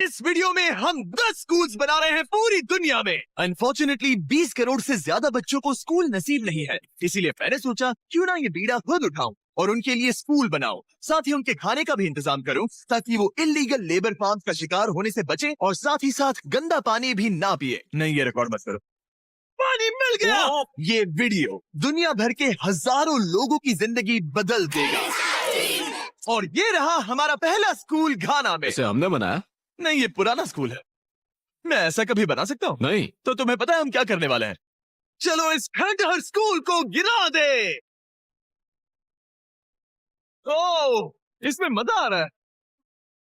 इस वीडियो में हम 10 स्कूल्स बना रहे हैं पूरी दुनिया में। अनफॉर्चुनेटली 20 करोड़ से ज्यादा बच्चों को स्कूल नसीब नहीं है, इसीलिए मैंने सोचा क्यों ना ये बीड़ा खुद उठाऊं और उनके लिए स्कूल बनाओ, साथ ही उनके खाने का भी इंतजाम करूं ताकि वो इलीगल लेबर फार्म का शिकार होने से बचे और साथ ही साथ गंदा पानी भी ना पिए। नहीं, ये रिकॉर्ड मत करो। पानी मिल गया। ये वीडियो दुनिया भर के हजारों लोगों की जिंदगी बदल देगा। और ये रहा हमारा पहला स्कूल घाना में। इसे हमने बनाया? नहीं, ये पुराना स्कूल है। मैं ऐसा कभी बना सकता हूँ? नहीं। तो तुम्हें पता है हम क्या करने वाले हैं? चलो इस खंडहर स्कूल को गिरा दे। ओह, इसमें मजा आ रहा है।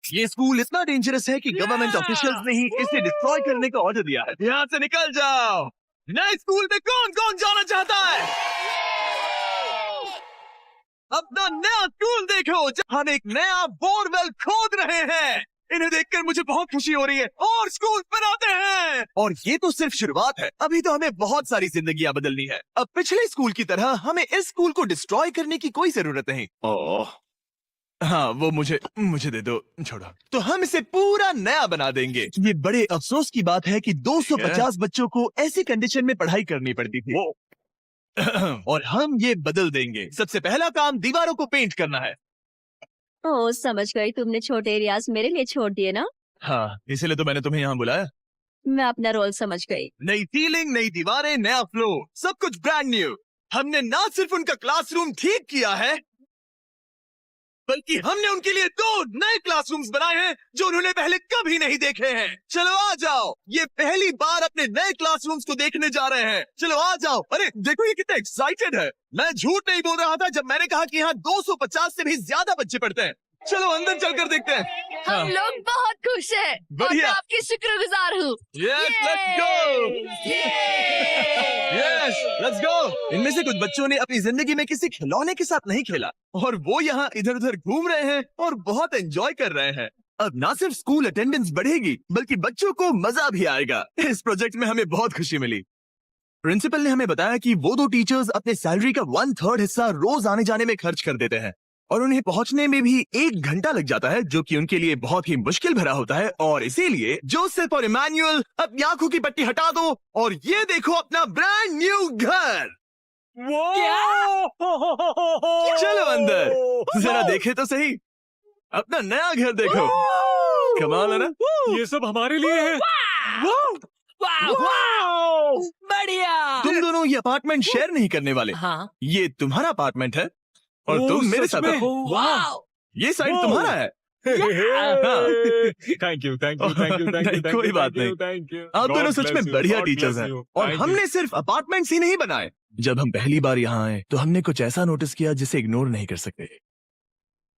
ये स्कूल इतना डेंजरस है कि गवर्नमेंट ऑफिशियल्स ने ही इसे डिस्ट्रॉय करने का ऑर्डर दिया है। यहाँ से निकल जाओ। नए स्कूल में कौन कौन जाना चाहता है? अपना नया स्कूल देखो। हम एक नया बोरवेल खोद रहे हैं। इन्हें देखकर मुझे बहुत खुशी हो रही है और स्कूल बनाते हैं। और ये तो सिर्फ शुरुआत है, अभी तो हमें बहुत सारी जिंदगियां बदलनी है। अब पिछले स्कूल की तरह हमें इस स्कूल को डिस्ट्रॉय करने की कोई जरूरत नहीं। ओह, हाँ, वो मुझे दे दो, छोड़ो। तो हम इसे पूरा नया बना देंगे। ये बड़े अफसोस की बात है कि 250 बच्चों को ऐसी कंडीशन में पढ़ाई करनी पड़ती थी। और हम ये बदल देंगे। सबसे पहला काम दीवारों को पेंट करना है। ओह, समझ गई। तुमने छोटे एरियाज मेरे लिए छोड़ दिए ना। हाँ, इसीलिए तो मैंने तुम्हें यहाँ बुलाया। मैं अपना रोल समझ गई। नई सीलिंग, नई दीवारें, नया फ्लोर, सब कुछ ब्रांड न्यू। हमने ना सिर्फ उनका क्लासरूम ठीक किया है, बल्कि हमने उनके लिए 2 नए क्लासरूम्स बनाए हैं जो उन्होंने पहले कभी नहीं देखे हैं। चलो आ जाओ, ये पहली बार अपने नए क्लासरूम्स को देखने जा रहे हैं। चलो आ जाओ। अरे देखो, ये कितना एक्साइटेड है। मैं झूठ नहीं बोल रहा था जब मैंने कहा कि यहाँ 250 से भी ज्यादा बच्चे पढ़ते हैं। चलो अंदर चलकर देखते हैं। हम लोग बहुत खुश हैं। बढ़िया। मैं आपकी शुक्रगुजार हूँ। Yes, let's go. Yes, let's go. इनमें से कुछ बच्चों ने अपनी जिंदगी में किसी खिलौने के साथ नहीं खेला और वो यहाँ इधर उधर घूम रहे हैं और बहुत एंजॉय कर रहे हैं। अब ना सिर्फ स्कूल अटेंडेंस बढ़ेगी बल्कि बच्चों को मजा भी आएगा। इस प्रोजेक्ट में हमें बहुत खुशी मिली। प्रिंसिपल ने हमें बताया कि वो 2 टीचर्स अपने सैलरी का 1/3 हिस्सा रोज आने जाने में खर्च कर देते हैं और उन्हें पहुंचने में भी 1 घंटा लग जाता है, जो कि उनके लिए बहुत ही मुश्किल भरा होता है। और इसीलिए जोसेफ और इमैनुअल अपनी आंखों की पट्टी हटा दो और ये देखो अपना ब्रांड न्यू घर। चलो अंदर जरा देखे तो सही, अपना नया घर देखो। कमाल है ना? ये सब हमारे लिए है। बढ़िया। तुम दोनों ये अपार्टमेंट शेयर नहीं करने वाले। हाँ। ये तुम्हारा अपार्टमेंट है और ओह, तुम मेरे सच साथ में? हो। वाओ। ये साइड वाह। तुम्हारा है। थैंक यू नहीं, कोई बात नहीं। आप दोनों सच में बढ़िया टीचर्स हैं। और हमने सिर्फ अपार्टमेंट्स ही नहीं बनाए। जब हम पहली बार यहाँ आए तो हमने कुछ ऐसा नोटिस किया जिसे इग्नोर नहीं कर सकते।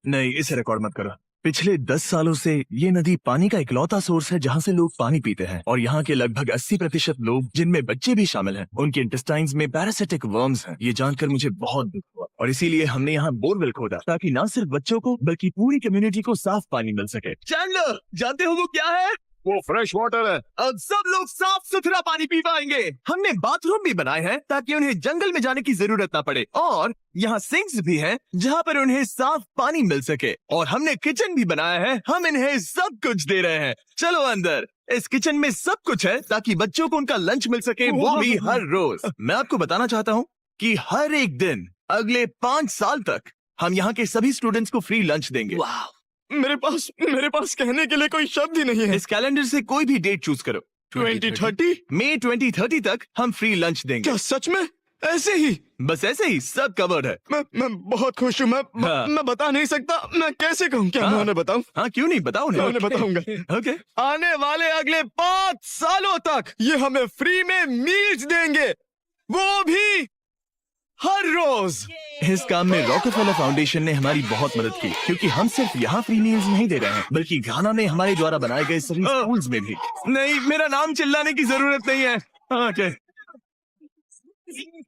नहीं, इसे रिकॉर्ड मत करो। पिछले 10 सालों से ये नदी पानी का इकलौता सोर्स है जहाँ से लोग पानी पीते हैं और यहाँ के लगभग 80% लोग, जिनमें बच्चे भी शामिल हैं, उनके इंटेस्टाइन्स में पैरासिटिक वर्म्स हैं। ये जानकर मुझे बहुत दुख हुआ और इसीलिए हमने यहाँ बोरवेल खोदा ताकि न सिर्फ बच्चों को बल्कि पूरी कम्युनिटी को साफ पानी मिल सके। चैंडलर, जानते हो वो क्या है? वो फ्रेश वाटर है। अब सब लोग साफ सुथरा पानी पी पाएंगे। हमने बाथरूम भी बनाए हैं ताकि उन्हें जंगल में जाने की जरूरत ना पड़े और यहाँ सिंक्स भी हैं जहाँ पर उन्हें साफ पानी मिल सके। और हमने किचन भी बनाया है। हम इन्हें सब कुछ दे रहे हैं। चलो अंदर। इस किचन में सब कुछ है ताकि बच्चों को उनका लंच मिल सके, वो भी हर रोज। मैं आपको बताना चाहता हूँ कि हर एक दिन अगले 5 साल तक हम यहाँ के सभी स्टूडेंट्स को फ्री लंच देंगे। वाओ। मेरे पास कहने के लिए कोई शब्द ही नहीं है। इस कैलेंडर से कोई भी डेट चूज करो। 2030? मई 2030 तक हम फ्री लंच देंगे। क्या सच में? ऐसे ही? बस ऐसे ही, सब कवर्ड है। मैं बहुत खुश हूँ। मैं बता नहीं सकता। मैं कैसे कहूँ? क्या मैं उन्हें बताऊँ? हाँ, क्यों नहीं, बताओ मैं उन्हें बताऊंगा। ओके। आने वाले अगले 5 सालों तक ये हमें फ्री में मील्स देंगे, वो भी हर रोज। इस काम में रॉकफेलर फाउंडेशन ने हमारी बहुत मदद की क्योंकि हम सिर्फ यहाँ फ्री मील्स नहीं दे रहे हैं बल्कि घाना में हमारे द्वारा बनाए गए सभी स्कूल्स में भी। नहीं, मेरा नाम चिल्लाने की जरूरत नहीं है। ओके।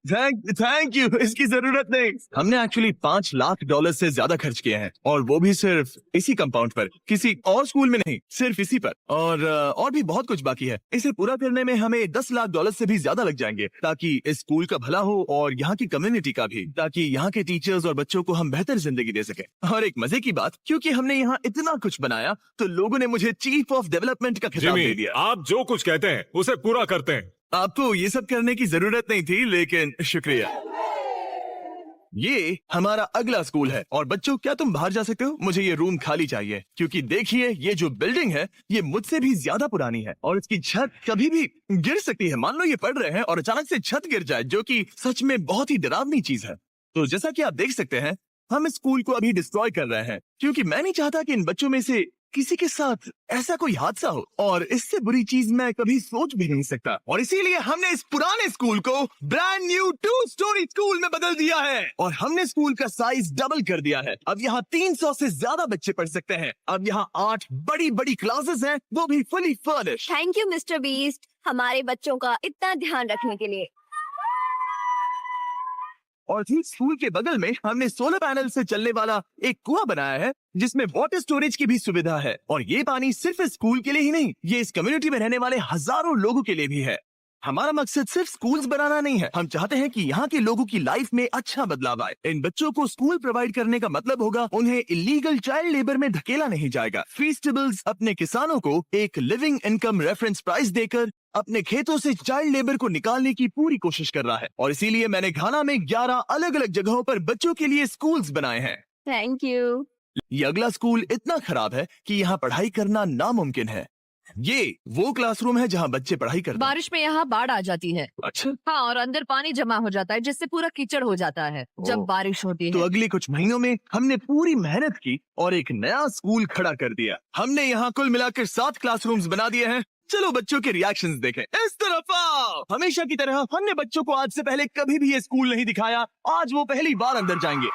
थैंक यू, इसकी जरूरत नहीं। हमने एक्चुअली $5 लाख से ज्यादा खर्च किए हैं, और वो भी सिर्फ इसी कंपाउंड पर, किसी और स्कूल में नहीं, सिर्फ इसी पर। और भी बहुत कुछ बाकी है। इसे पूरा करने में हमें $10 लाख से भी ज्यादा लग जाएंगे, ताकि इस स्कूल का भला हो और यहाँ की कम्युनिटी का भी, ताकि यहाँ के टीचर्स और बच्चों को हम बेहतर जिंदगी दे सके। और एक मजे की बात, क्योंकि हमने यहाँ इतना कुछ बनाया, तो लोगों ने मुझे चीफ ऑफ डेवलपमेंट का खिताब दे जिमी, दिया। आप जो कुछ कहते हैं उसे पूरा करते हैं। आपको ये सब करने की जरूरत नहीं थी, लेकिन शुक्रिया। ये हमारा अगला स्कूल है। और बच्चों, क्या तुम बाहर जा सकते हो? मुझे ये रूम खाली चाहिए, क्योंकि देखिए ये जो बिल्डिंग है ये मुझसे भी ज्यादा पुरानी है, और इसकी छत कभी भी गिर सकती है। मान लो ये पढ़ रहे हैं और अचानक से छत गिर जाए, जो कि सच में बहुत ही डरावनी चीज है। तो जैसा कि आप देख सकते हैं, हम इस स्कूल को अभी डिस्ट्रॉय कर रहे हैं, क्योंकि मैं नहीं चाहता कि इन बच्चों में से किसी के साथ ऐसा कोई हादसा हो, और इससे बुरी चीज मैं कभी सोच भी नहीं सकता। और इसीलिए हमने इस पुराने स्कूल को ब्रांड न्यू 2 स्टोरी स्कूल में बदल दिया है, और हमने स्कूल का साइज डबल कर दिया है। अब यहाँ 300 से ज्यादा बच्चे पढ़ सकते हैं। अब यहाँ 8 बड़ी बड़ी क्लासेस हैं, वो भी fully furnished. Thank you mister beast, हमारे बच्चों का इतना ध्यान रखने के लिए। और ठीक स्कूल के बगल में हमने सोलर पैनल से चलने वाला एक कुआं बनाया है, जिसमें वाटर स्टोरेज की भी सुविधा है। और ये पानी सिर्फ इस स्कूल के लिए ही नहीं, ये इस कम्युनिटी में रहने वाले हजारों लोगों के लिए भी है। हमारा मकसद सिर्फ स्कूल्स बनाना नहीं है, हम चाहते हैं कि यहाँ के लोगों की लाइफ में अच्छा बदलाव आए। इन बच्चों को स्कूल प्रोवाइड करने का मतलब होगा उन्हें इलीगल चाइल्ड लेबर में धकेला नहीं जाएगा। फीस्टेबल्स अपने किसानों को एक लिविंग इनकम रेफरेंस प्राइस देकर अपने खेतों से चाइल्ड लेबर को निकालने की पूरी कोशिश कर रहा है। और इसीलिए मैंने घाना में 11 अलग अलग जगहों पर बच्चों के लिए स्कूल्स बनाए हैं। Thank you. ये अगला स्कूल इतना खराब है कि यहाँ पढ़ाई करना नामुमकिन है। ये वो क्लासरूम है जहाँ बच्चे पढ़ाई करते हैं। बारिश में यहाँ बाढ़ आ जाती है। अच्छा, हाँ, और अंदर पानी जमा हो जाता है, जिससे पूरा कीचड़ हो जाता है जब ओह। बारिश होती तो है। अगले कुछ महीनों में हमने पूरी मेहनत की और एक नया स्कूल खड़ा कर दिया। हमने यहाँ कुल मिलाकर 7 क्लासरूम्स बना दिए हैं। चलो बच्चों के रिएक्शंस देखें। इस तरफ आओ। हमेशा की तरह हमने बच्चों को आज से पहले कभी भी ये स्कूल नहीं दिखाया। आज वो पहली बार अंदर जाएंगे।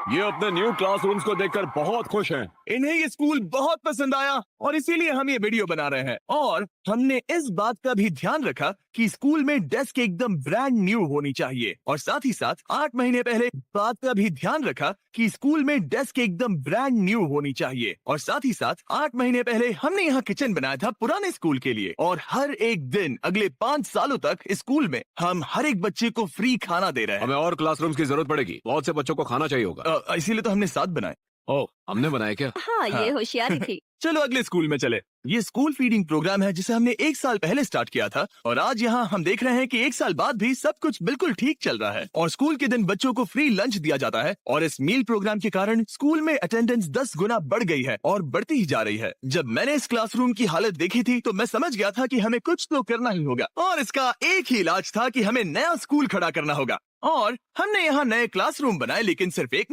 ये अपने न्यू क्लासरूम्स को देखकर बहुत खुश हैं। इन्हें ये स्कूल बहुत पसंद आया, और इसीलिए हम ये वीडियो बना रहे हैं। और हमने इस बात का भी ध्यान रखा कि स्कूल में डेस्क एकदम ब्रांड न्यू होनी चाहिए, और साथ ही साथ 8 महीने पहले बात का भी ध्यान रखा कि स्कूल में डेस्क एकदम ब्रांड न्यू होनी चाहिए, और साथ ही साथ 8 महीने पहले हमने यहाँ किचन बनाया था पुराने स्कूल के लिए। और हर एक दिन अगले 5 सालों तक इस स्कूल में हम हर एक बच्चे को फ्री खाना दे रहे हैं। हमें और क्लासरूम्स की जरूरत पड़ेगी, बहुत से बच्चों को खाना चाहिए होगा। इसीलिए तो हमने 7 बनाए। ओह, हमने बनाए क्या? हाँ, ये होशियारी थी। चलो अगले स्कूल में चले। ये स्कूल फीडिंग प्रोग्राम है जिसे हमने 1 साल पहले स्टार्ट किया था, और आज यहाँ हम देख रहे हैं कि 1 साल बाद भी सब कुछ बिल्कुल ठीक चल रहा है। और स्कूल के दिन बच्चों को फ्री लंच दिया जाता है, और इस मील प्रोग्राम के कारण स्कूल में अटेंडेंस 10 गुना बढ़ गई है और बढ़ती ही जा रही है। जब मैंने इस क्लासरूम की हालत देखी थी तो मैं समझ गया था कि हमें कुछ तो करना ही होगा, और इसका एक ही इलाज था कि हमें नया स्कूल खड़ा करना होगा। और हमने यहाँ नए क्लासरूम बनाए, लेकिन सिर्फ 1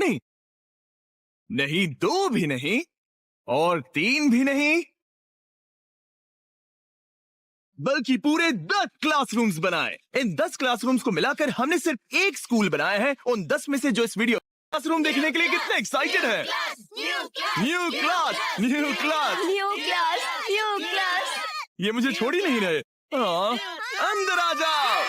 नहीं, 2 भी नहीं, और 3 भी नहीं, बल्कि पूरे 10 क्लासरूम्स बनाए। इन 10 क्लासरूम्स को मिलाकर हमने सिर्फ एक स्कूल बनाया है। उन 10 में से जो इस वीडियो क्लासरूम देखने के लिए कितने एक्साइटेड है? New class, new class, new class, new class. ये मुझे छोड़ ही नहीं रहे। हाँ, अंदर आ जाओ।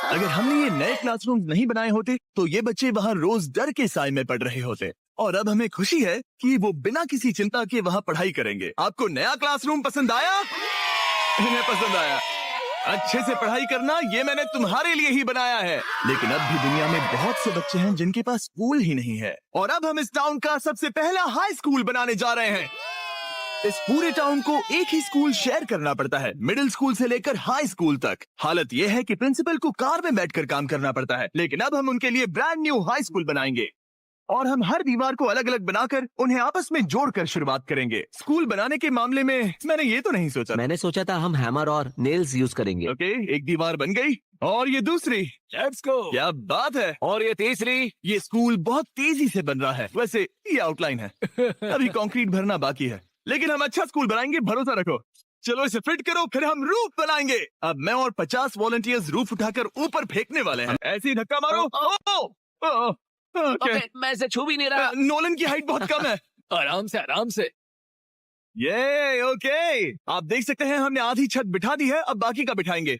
अगर हमने ये नए क्लासरूम नहीं बनाए होते तो ये बच्चे वहाँ रोज डर के साए में पढ़ रहे होते, और अब हमें खुशी है कि वो बिना किसी चिंता के वहाँ पढ़ाई करेंगे। आपको नया क्लासरूम पसंद आया? इन्हें पसंद आया। अच्छे से पढ़ाई करना ये मैंने तुम्हारे लिए ही बनाया है। लेकिन अब भी दुनिया में बहुत से बच्चे हैं जिनके पास स्कूल ही नहीं है, और अब हम इस टाउन का सबसे पहला हाई स्कूल बनाने जा रहे हैं। इस पूरे टाउन को एक ही स्कूल शेयर करना पड़ता है, मिडिल स्कूल से लेकर हाई स्कूल तक। हालत यह है कि प्रिंसिपल को कार में बैठकर काम करना पड़ता है, लेकिन अब हम उनके लिए ब्रांड न्यू हाई स्कूल बनाएंगे, और हम हर दीवार को अलग अलग बनाकर उन्हें आपस में जोड़कर शुरुआत करेंगे। स्कूल बनाने के मामले में मैंने ये तो नहीं सोचा। मैंने सोचा था हम हैमर और नेल्स यूज करेंगे। ओके, एक दीवार बन गई, और ये दूसरी। Let's go. क्या बात है। और ये तीसरी। ये स्कूल बहुत तेजी से बन रहा है। वैसे ये आउटलाइन है, अभी कंक्रीट भरना बाकी है, लेकिन हम अच्छा स्कूल बनाएंगे, भरोसा रखो। चलो इसे फिट करो, फिर हम रूफ बनाएंगे। अब मैं और 50 वॉलंटियर्स रूफ उठाकर ऊपर फेंकने वाले हैं। ऐसे ही धक्का मारो। ओके, मैं इसे छू भी नहीं रहा। नोलन की हाइट बहुत कम है। आराम से, आराम से। ये ओके, आप देख सकते हैं हमने आधी छत बिठा दी है, अब बाकी का बिठाएंगे।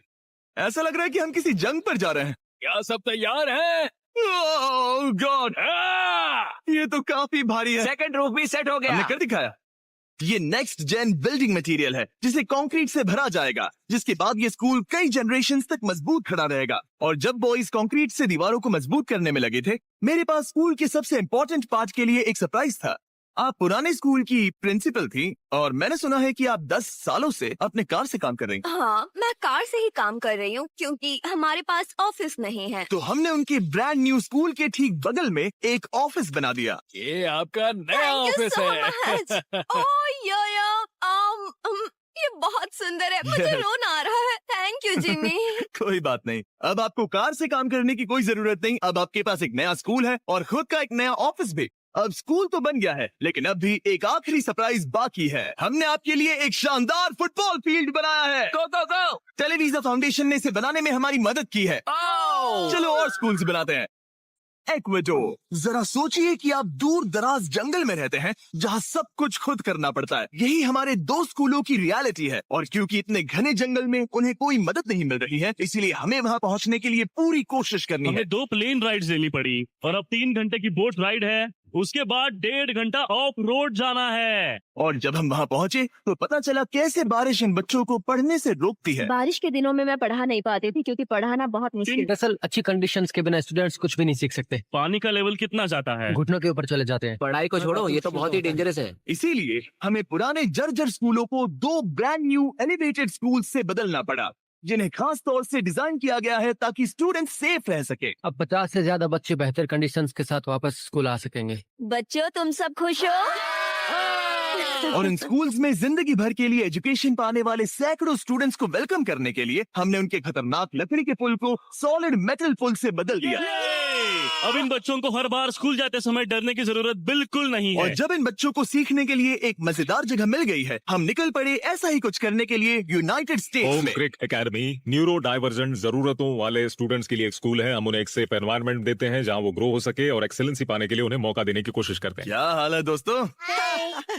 ऐसा लग रहा है कि हम किसी जंग पर जा रहे हैं। क्या सब तैयार हैं? ओह गॉड, ये तो काफी भारी है। सेकंड रूफ भी सेट हो हमने गया। कर दिखाया। ये नेक्स्ट जेन बिल्डिंग मटेरियल है जिसे कंक्रीट से भरा जाएगा, जिसके बाद ये स्कूल कई जनरेशंस तक मजबूत खड़ा रहेगा। और जब बॉयज कंक्रीट से दीवारों को मजबूत करने में लगे थे, मेरे पास स्कूल के सबसे इम्पोर्टेंट पार्ट के लिए एक सरप्राइज था। आप पुराने स्कूल की प्रिंसिपल थी और मैंने सुना है कि आप 10 सालों से अपने कार से काम कर रही हैं। हाँ, मैं कार से ही काम कर रही हूँ क्योंकि हमारे पास ऑफिस नहीं है। तो हमने उनके ब्रांड न्यू स्कूल के ठीक बगल में एक ऑफिस बना दिया। ये आपका नया Thank you ऑफिस so है। much. ओह ये बहुत सुंदर है, मुझे रोना आ रहा है। Thank you Jimmy. कोई बात नहीं, अब आपको कार से काम करने की कोई जरूरत नहीं। अब आपके पास एक नया स्कूल है और खुद का एक नया ऑफिस भी। अब स्कूल तो बन गया है, लेकिन अब भी एक आखिरी सरप्राइज बाकी है। हमने आपके लिए एक शानदार फुटबॉल फील्ड बनाया है। गो गो गो। टेलीविजन फाउंडेशन ने इसे बनाने में हमारी मदद की है। चलो और स्कूल से बनाते हैं। एक्वेडोर, जरा सोचिए कि आप दूर दराज जंगल में रहते हैं जहां सब कुछ खुद करना पड़ता है। यही हमारे 2 स्कूलों की रियलिटी है। और क्योंकि इतने घने जंगल में उन्हें कोई मदद नहीं मिल रही है, इसलिए हमें वहां पहुंचने के लिए पूरी कोशिश करनी है। हमें 2 प्लेन राइड्स लेनी पड़ी और अब 3 घंटे की बोट राइड है। उसके बाद 1.5 घंटा ऑफ रोड जाना है। और जब हम वहां पहुंचे तो पता चला कैसे बारिश इन बच्चों को पढ़ने से रोकती है। बारिश के दिनों में मैं पढ़ा नहीं पाती थी क्योंकि पढ़ाना बहुत मुश्किल है। दरअसल अच्छी कंडीशंस के बिना स्टूडेंट्स कुछ भी नहीं सीख सकते, पानी का लेवल कितना जाता है? घुटनों के ऊपर चले जाते हैं। पढ़ाई को छोड़ो, ये तो बहुत ही डेंजरस है। इसीलिए हमें पुराने जर्जर स्कूलों को 2 ब्रांड न्यू एलिवेटेड स्कूल से बदलना पड़ा, जिन्हें खास तौर से डिजाइन किया गया है ताकि स्टूडेंट्स सेफ रह सके। अब 50 से ज्यादा बच्चे बेहतर कंडीशंस के साथ वापस स्कूल आ सकेंगे। बच्चों तुम सब खुश हो? और इन स्कूल्स में जिंदगी भर के लिए एजुकेशन पाने वाले सैकड़ों स्टूडेंट्स को वेलकम करने के लिए हमने उनके खतरनाक लकड़ी के पुल को सॉलिड मेटल पुल से बदल दिया। अब इन बच्चों को हर बार स्कूल जाते समय डरने की जरूरत बिल्कुल नहीं है। और जब इन बच्चों को सीखने के लिए एक मजेदार जगह मिल गई है, हम निकल पड़े ऐसा ही कुछ करने के लिए यूनाइटेड स्टेट्स होम में। क्रिक एकेडमी न्यूरो डाइवर्जेंट जरूरतों वाले स्टूडेंट्स के लिए एक स्कूल है। हम उन्हें एक सेफ एनवायरनमेंट देते हैं जहां वो ग्रो हो सके और एक्सेलेंसी पाने के लिए उन्हें मौका देने की कोशिश करते हैं। क्या हाल है दोस्तों?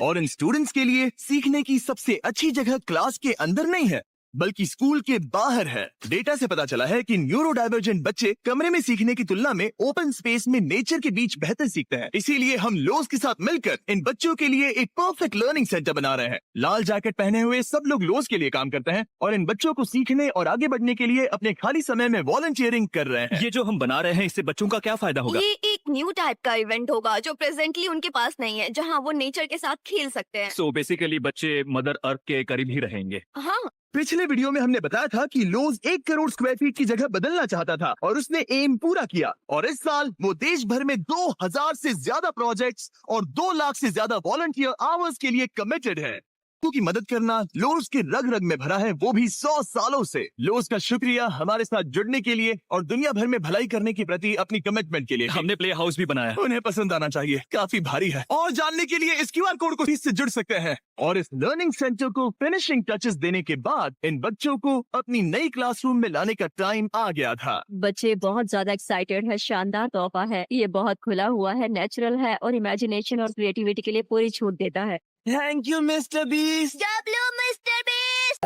और इन स्टूडेंट्स के लिए सीखने की सबसे अच्छी जगह क्लास के अंदर नहीं है, बल्कि स्कूल के बाहर है। डेटा से पता चला है कि न्यूरो डाइवर्जेंट बच्चे कमरे में सीखने की तुलना में ओपन स्पेस में नेचर के बीच बेहतर सीखते हैं। इसीलिए हम लोज के साथ मिलकर इन बच्चों के लिए एक परफेक्ट लर्निंग सेंटर बना रहे हैं। लाल जैकेट पहने हुए सब लोग लोज के लिए काम करते हैं और इन बच्चों को सीखने और आगे बढ़ने के लिए अपने खाली समय में वॉलंटियरिंग कर रहे हैं। ये जो हम बना रहे हैं, इससे बच्चों का क्या फायदा होगा? ये एक न्यू टाइप का इवेंट होगा जो प्रेजेंटली उनके पास नहीं है, जहाँ वो नेचर के साथ खेल सकते हैं। सो बेसिकली बच्चे मदर अर्थ के करीब ही रहेंगे। हाँ, पिछले वीडियो में हमने बताया था कि लोज 1 करोड़ स्क्वायर फीट की जगह बदलना चाहता था और उसने एम पूरा किया। और इस साल वो देश भर में 2000 से ज्यादा प्रोजेक्ट्स और 2 लाख से ज्यादा वॉलंटियर आवर्स के लिए कमिटेड है। की मदद करना लोज के रग रग में भरा है, वो भी 100 सालों से। लोज का शुक्रिया हमारे साथ जुड़ने के लिए और दुनिया भर में भलाई करने के प्रति अपनी कमिटमेंट के लिए। हमने प्ले हाउस भी बनाया। उन्हें पसंद आना चाहिए, काफी भारी है। और जानने के लिए इस QR कोड को इससे जुड़ सकते हैं। और इस लर्निंग सेंटर को फिनिशिंग टचेस देने के बाद इन बच्चों को अपनी नई क्लासरूम में लाने का टाइम आ गया था। बच्चे बहुत ज्यादा एक्साइटेड है। शानदार तोहफा है, ये बहुत खुला हुआ है, नेचुरल है और इमेजिनेशन और क्रिएटिविटी के लिए पूरी छूट देता है। Thank you mister beast. W Mr. Beast!